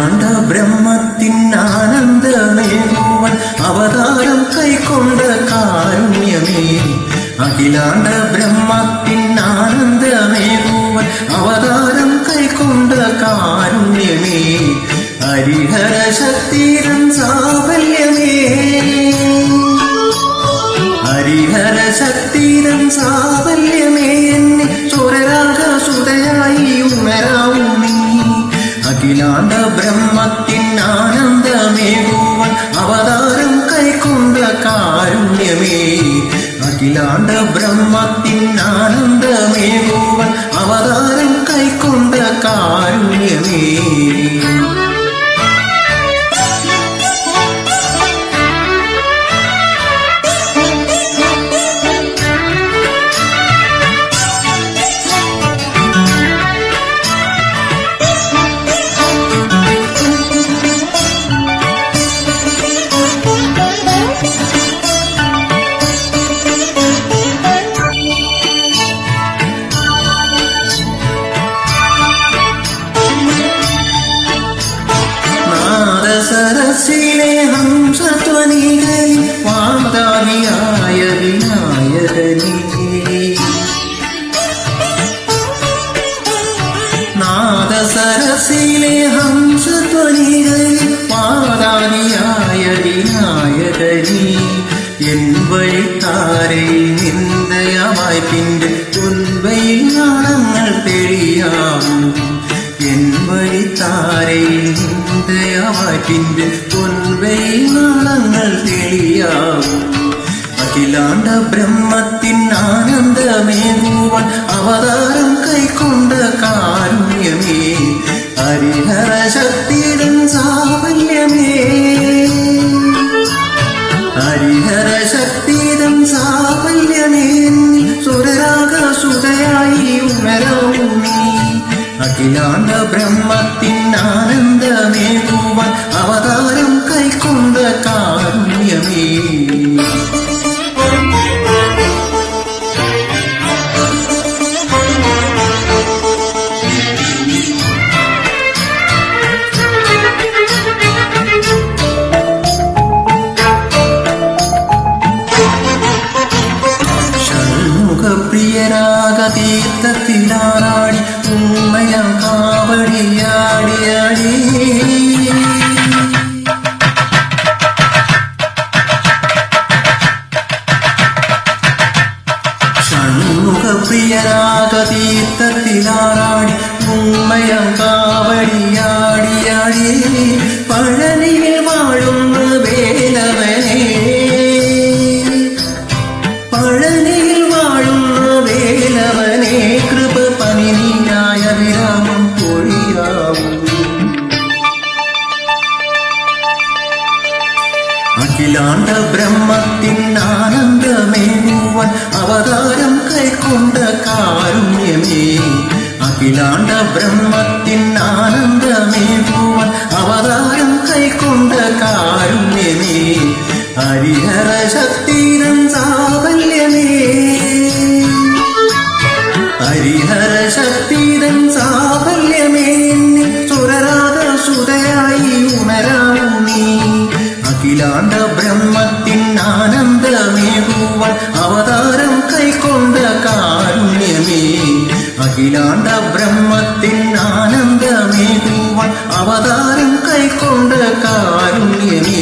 അഖിലാണ്ട ബ്രഹ്മത്തിൻ ആനന്ദമേകുവൻ അവതാരം കൈക്കൊണ്ട കാരുണ്യമേ. അഖിലാണ്ട ബ്രഹ്മത്തിൻ ആനന്ദമേകുവൻ അവതാരം കൈക്കൊണ്ട കാരുണ്യമേ. ഹരിഹര ശക്തിരൻ സാഫല്യമേ, ഹരിഹര ശക്തിരൻ സാഫല്യമേ. എന്നെ സ്വരരാഗസുതയായി ഉണരാവൂ നീ. അഖിലാണ്ട ബ്രഹ്മത്തിൻ ആനന്ദമേകുവൻ അവതാരം കൈക്കൊണ്ട കാരുണ്യമേ. അഖിലാണ്ട ബ്രഹ്മത്തിൻ ആനന്ദമേകുവൻ അവതാരം കൈക്കൊണ്ട കാരുണ്യമേ. സരസിലെ ഹംസധ്വനികൈ വാഗ്ദാനിയായ വിനായകനേ. നാദസരസിലെ ഹംസധ്വനികൈ വാഗ്ദാനിയായ വിനായകനേ. എൻ വഴിത്താരയിൽ നിന്ദയമായി പിന്റെ തുൻപയിൽ നാളങ്ങൾ തെളിയാമൂ. എൻ വഴിത്താരയിൽ നിന്ദയമായി പിന്റെ പൊൻവയിൽ നാളങ്ങൾ തെളിയാവൂ. അഖിലാണ്ട ബ്രഹ്മത്തിൻ ആനന്ദമേകുവൻ അവതാരം കൈക്കൊണ്ട കാരുണ്യമേ. ഹരിഹര ശക്തിരൻ സാഫല്യമേ, ഹരിഹര ശക്തിരൻ സാഫല്യമേ. സുരരാഗസുതയായി ഉണരാവൂ നീ. അഖിലാണ്ട ബ്രഹ്മത്തിൻ ആനന്ദമേകുവൻ അവതാരം കൈക്കൊണ്ട കാരുണ്യമേ. ഷൺമുഖപ്രിയരാഗതീർത്ഥത്തിലാറാടി ഉമ്മയം കാവടിയാടിയാടി. ഷൺമുഖപ്രിയരാഗതീർത്ഥത്തിലാറാടി ഉമ്മയം കാവടിയാടിയാടി. പഴനിയിൽ വാഴുന്ന വേലവനേ, പഴനിയിൽ വാഴുന്ന വേലവനേ. കൃപ പനിനീയായ വിരാമം പൊഴിയാവൂ. അഖിലാണ്ട ബ്രഹ്മത്തിൻ ആനന്ദമേകുവൻ അവതാരം കൈക്കൊണ്ട കാരുണ്യമേ. അഖിലാണ്ട ബ്രഹ്മത്തിൻ ആനന്ദമേകുവൻ അവതാരം കൈക്കൊണ്ട കാരുണ്യമേ. ഹരിഹര ശക്തിരൻ സാഫല്യമേ, ഹരിഹര ശക്തിരൻ സാഫല്യമേ. സുരരാഗസുതയായി ഉണരാവൂ നീ. അഖിലാണ്ട ബ്രഹ്മത്തിൻ ആനന്ദമേകുവൻ അവതാരം കൈക്കൊണ്ട കാരുണ്യമേ. അഖിലാണ്ട ബ്രഹ്മത്തിൻ ആനന്ദമേകുവൻ അവതാരം കൈക്കൊണ്ട കാരുണ്യമേ.